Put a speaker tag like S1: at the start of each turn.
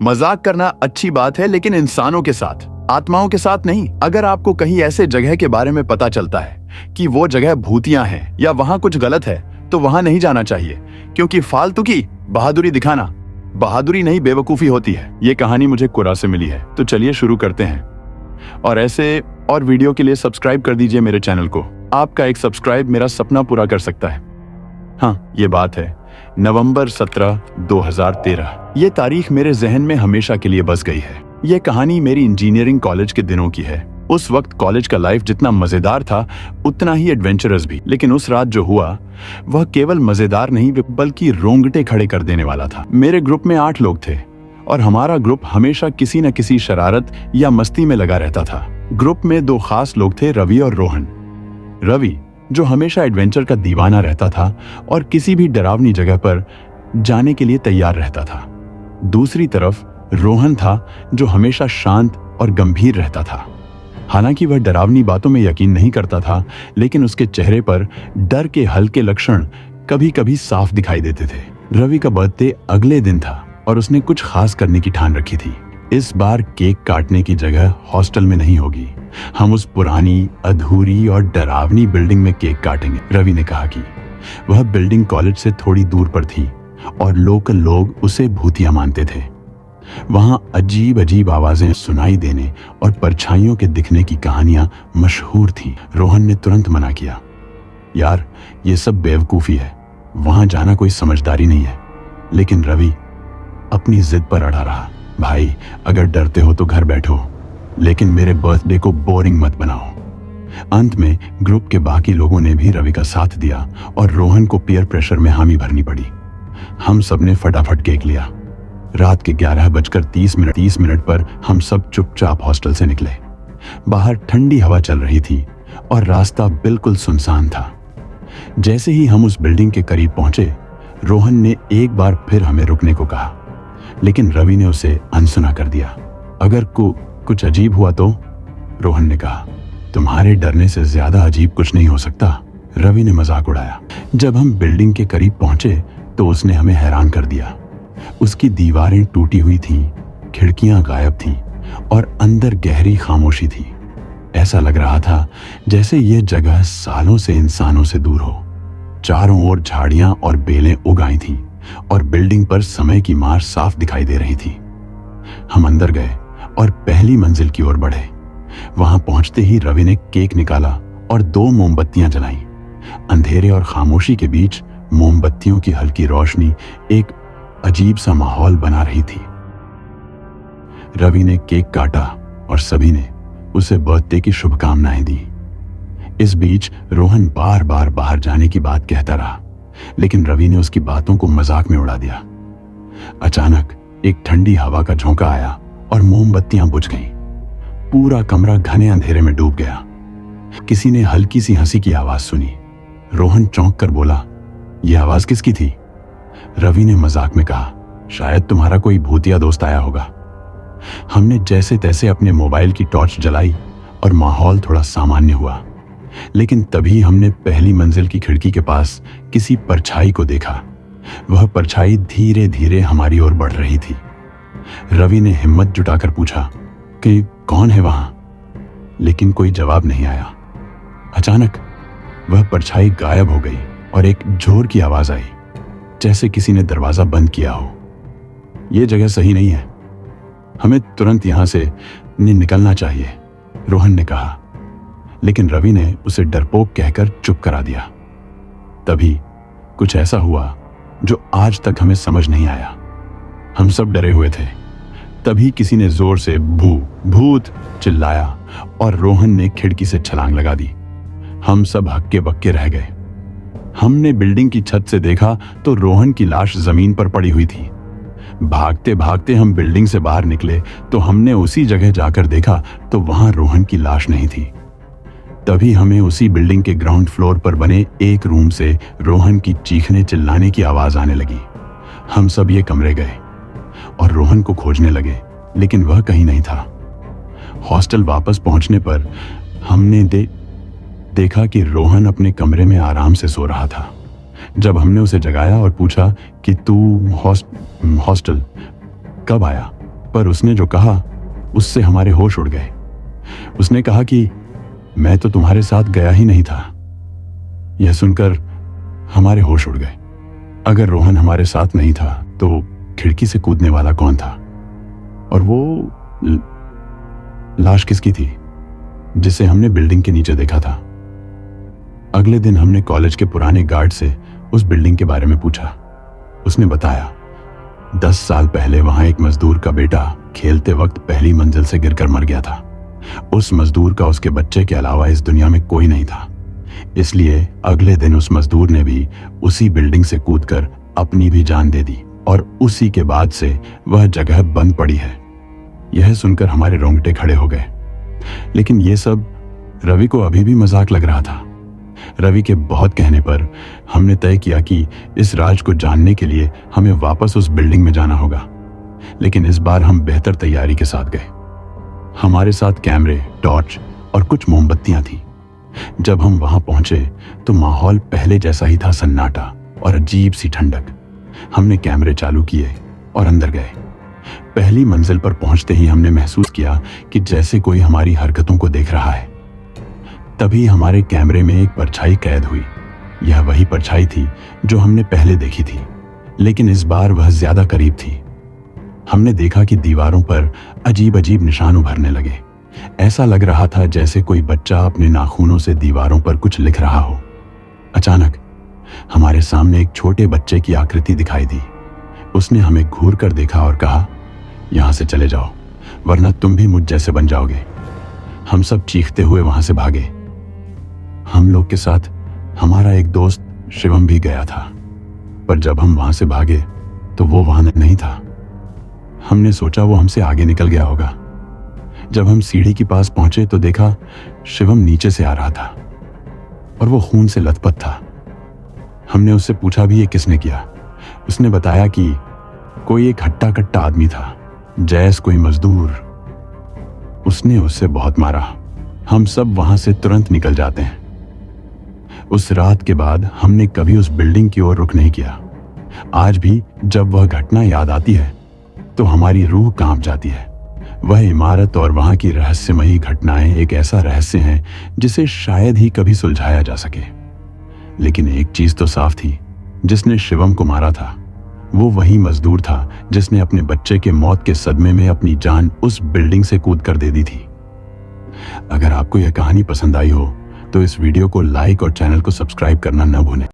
S1: मजाक करना अच्छी बात है, लेकिन इंसानों के साथ, आत्माओं के साथ नहीं। अगर आपको कहीं ऐसे जगह के बारे में पता चलता है कि वो जगह भूतिया है या वहां कुछ गलत है, तो वहां नहीं जाना चाहिए, क्योंकि फालतू की बहादुरी दिखाना बहादुरी नहीं, बेवकूफी होती है। ये कहानी मुझे कुरा से मिली है, तो चलिए शुरू करते हैं। और ऐसे और वीडियो के लिए सब्सक्राइब कर दीजिए मेरे चैनल को। आपका एक सब्सक्राइब मेरा सपना पूरा कर सकता है। हाँ, ये बात है नवंबर 17, 2013। ये तारीख मेरे जहन में हमेशा के लिए बस गई है। ये कहानी मेरी इंजीनियरिंग कॉलेज के दिनों की है। उस वक्त कॉलेज का लाइफ जितना मजेदार था, उतना ही एडवेंचरस भी। लेकिन उस रात जो हुआ, वह केवल मजेदार नहीं बल्कि रोंगटे खड़े कर देने वाला था। मेरे ग्रुप में 8 लोग थे और हमारा ग्रुप हमेशा किसी न किसी शरारत या मस्ती में लगा रहता था। ग्रुप में 2 खास लोग थे, रवि और रोहन। रवि जो हमेशा एडवेंचर का दीवाना रहता था और किसी भी डरावनी जगह पर जाने के लिए तैयार रहता था। दूसरी तरफ रोहन था, जो हमेशा शांत और गंभीर रहता था। हालांकि वह डरावनी बातों में यकीन नहीं करता था, लेकिन उसके चेहरे पर डर के हल्के लक्षण कभी कभी साफ दिखाई देते थे। रवि का बर्थडे अगले दिन था और उसने कुछ खास करने की ठान रखी थी। इस बार केक काटने की जगह हॉस्टल में नहीं होगी, हम उस पुरानी, अधूरी और डरावनी बिल्डिंग में केक काटेंगे। रवि ने कहा कि वह बिल्डिंग कॉलेज से थोड़ी दूर पर थी और लोकल लोग उसे भूतिया मानते थे। वहां अजीब अजीब आवाजें सुनाई देने और परछाइयों के दिखने की कहानियां मशहूर थीं। रोहन ने तुरंत मना किया, यार ये सब बेवकूफी है, वहां जाना कोई समझदारी नहीं है। लेकिन रवि अपनी जिद पर अड़ा रहा, भाई अगर डरते हो तो घर बैठो, लेकिन मेरे बर्थडे को बोरिंग मत बनाओ। अंत में ग्रुप के बाकी लोगों ने भी रवि का साथ दिया और रोहन को पीयर प्रेशर में हामी भरनी पड़ी। हम सब ने फटाफट केक लिया। रात के 11:30 पर हम सब चुपचाप हॉस्टल से निकले। बाहर ठंडी हवा चल रही थी और रास्ता बिल्कुल सुनसान था। जैसे ही हम उस बिल्डिंग के करीब पहुंचे, रोहन ने एक बार फिर हमें रुकने को कहा, लेकिन रवि ने उसे अनसुना कर दिया। अगर कुछ अजीब हुआ तो? रोहन ने कहा, तुम्हारे डरने से ज्यादा अजीब कुछ नहीं हो सकता। रवि ने मजाक उड़ाया। जब हम बिल्डिंग के करीब पहुंचे तो उसने हमें हैरान कर दिया। उसकी दीवारें टूटी हुई थीं, खिड़कियां गायब थीं और अंदर गहरी खामोशी थी। ऐसा लग रहा था जैसे ये जगह सालों से इंसानों से दूर हो। चारों ओर झाड़ियां और बेलें उग आई थीं और बिल्डिंग पर समय की मार साफ दिखाई दे रही थी। हम अंदर गए और पहली मंजिल की ओर बढ़े। वहां पहुंचते ही रवि ने केक निकाला और 2 मोमबत्तियां जलाईं। अंधेरे और खामोशी के बीच मोमबत्तियों की हल्की रोशनी एक अजीब सा माहौल बना रही थी। रवि ने केक काटा और सभी ने उसे बर्थडे की शुभकामनाएं दी। इस बीच रोहन बार बार बाहर जाने की बात कहता रहा, लेकिन रवि ने उसकी बातों को मजाक में उड़ा दिया। अचानक एक ठंडी हवा का झोंका आया और मोमबत्तियां बुझ गईं। पूरा कमरा घने अंधेरे में डूब गया। किसी ने हल्की सी हंसी की आवाज सुनी। रोहन चौंक कर बोला, यह आवाज किसकी थी? रवि ने मजाक में कहा, शायद तुम्हारा कोई भूतिया दोस्त आया होगा। हमने जैसे तैसे अपने मोबाइल की टॉर्च जलाई और माहौल थोड़ा सामान्य हुआ। लेकिन तभी हमने पहली मंजिल की खिड़की के पास किसी परछाई को देखा। वह परछाई धीरे धीरे हमारी ओर बढ़ रही थी। रवि ने हिम्मत जुटाकर पूछा कि कौन है वहां, लेकिन कोई जवाब नहीं आया। अचानक वह परछाई गायब हो गई और एक जोर की आवाज आई, जैसे किसी ने दरवाजा बंद किया हो। यह जगह सही नहीं है, हमें तुरंत यहां से निकलना चाहिए, रोहन ने कहा। लेकिन रवि ने उसे डरपोक कहकर चुप करा दिया। तभी कुछ ऐसा हुआ जो आज तक हमें समझ नहीं आया। हम सब डरे हुए थे। तभी किसी ने जोर से भूत चिल्लाया और रोहन ने खिड़की से छलांग लगा दी। हम सब हक्के बक्के रह गए। हमने बिल्डिंग की छत से देखा तो रोहन की लाश जमीन पर पड़ी हुई थी। भागते भागते हम बिल्डिंग से बाहर निकले तो हमने उसी जगह जाकर देखा तो वहां रोहन की लाश नहीं थी। तभी हमें उसी बिल्डिंग के ग्राउंड फ्लोर पर बने एक रूम से रोहन की चीखने चिल्लाने की आवाज आने लगी। हम सब ये कमरे गए और रोहन को खोजने लगे, लेकिन वह कहीं नहीं था। हॉस्टल वापस पहुंचने पर हमने देखा कि रोहन अपने कमरे में आराम से सो रहा था। जब हमने उसे जगाया और पूछा कि तू हॉस्टल कब आया, पर उसने जो कहा उससे हमारे होश उड़ गए। उसने कहा कि मैं तो तुम्हारे साथ गया ही नहीं था। यह सुनकर हमारे होश उड़ गए। अगर रोहन हमारे साथ नहीं था तो खिड़की से कूदने वाला कौन था? और वो लाश किसकी थी जिसे हमने बिल्डिंग के नीचे देखा था? अगले दिन हमने कॉलेज के पुराने गार्ड से उस बिल्डिंग के बारे में पूछा। उसने बताया 10 साल पहले वहां एक मजदूर का बेटा खेलते वक्त पहली मंजिल से गिरकर मर गया था। उस मजदूर का उसके बच्चे के अलावा इस दुनिया में कोई नहीं था। इसलिए अगले दिन उस मजदूर ने भी उसी बिल्डिंग से कूदकर अपनी भी जान दे दी और उसी के बाद से वह जगह बंद पड़ी है। यह सुनकर हमारे रोंगटे खड़े हो गए। लेकिन यह सब रवि को अभी भी मजाक लग रहा था। रवि के बहुत कहने पर हमने तय किया कि इस राज को जानने के लिए हमें वापस उस बिल्डिंग में जाना होगा। लेकिन इस बार हम बेहतर तैयारी के साथ गए। हमारे साथ कैमरे, टॉर्च और कुछ मोमबत्तियां थी। जब हम वहां पहुंचे तो माहौल पहले जैसा ही था, सन्नाटा और अजीब सी ठंडक। हमने कैमरे चालू किए और अंदर गए। पहली मंजिल पर पहुंचते ही हमने महसूस किया कि जैसे कोई हमारी हरकतों को देख रहा है। तभी हमारे कैमरे में एक परछाई कैद हुई। यह वही परछाई थी जो हमने पहले देखी थी, लेकिन इस बार वह ज्यादा करीब थी। हमने देखा कि दीवारों पर अजीब अजीब निशान उभरने लगे। ऐसा लग रहा था जैसे कोई बच्चा अपने नाखूनों से दीवारों पर कुछ लिख रहा हो। अचानक हमारे सामने एक छोटे बच्चे की आकृति दिखाई दी। उसने हमें घूर कर देखा और कहा, यहां से चले जाओ वरना तुम भी मुझ जैसे बन जाओगे। हम सब चीखते हुए वहां से भागे। हम लोग के साथ हमारा एक दोस्त शिवम भी गया था, पर जब हम वहां से भागे तो वो वहां नहीं था। हमने सोचा वो हमसे आगे निकल गया होगा। जब हम सीढ़ी के पास पहुंचे तो देखा शिवम नीचे से आ रहा था और वो खून से लथपथ था। हमने उससे पूछा भी ये किसने किया। उसने बताया कि कोई एक हट्टा कट्टा आदमी था, जैस कोई मजदूर। उसने उससे बहुत मारा। हम सब वहां से तुरंत निकल जाते हैं। उस रात के बाद हमने कभी उस बिल्डिंग की ओर रुख नहीं किया। आज भी जब वह घटना याद आती है तो हमारी रूह कांप जाती है। वह इमारत और वहां की रहस्यमयी घटनाएं एक ऐसा रहस्य हैं जिसे शायद ही कभी सुलझाया जा सके। लेकिन एक चीज तो साफ थी, जिसने शिवम को मारा था वो वही मजदूर था जिसने अपने बच्चे के मौत के सदमे में अपनी जान उस बिल्डिंग से कूद कर दे दी थी। अगर आपको यह कहानी पसंद आई हो तो इस वीडियो को लाइक और चैनल को सब्सक्राइब करना न भूलें।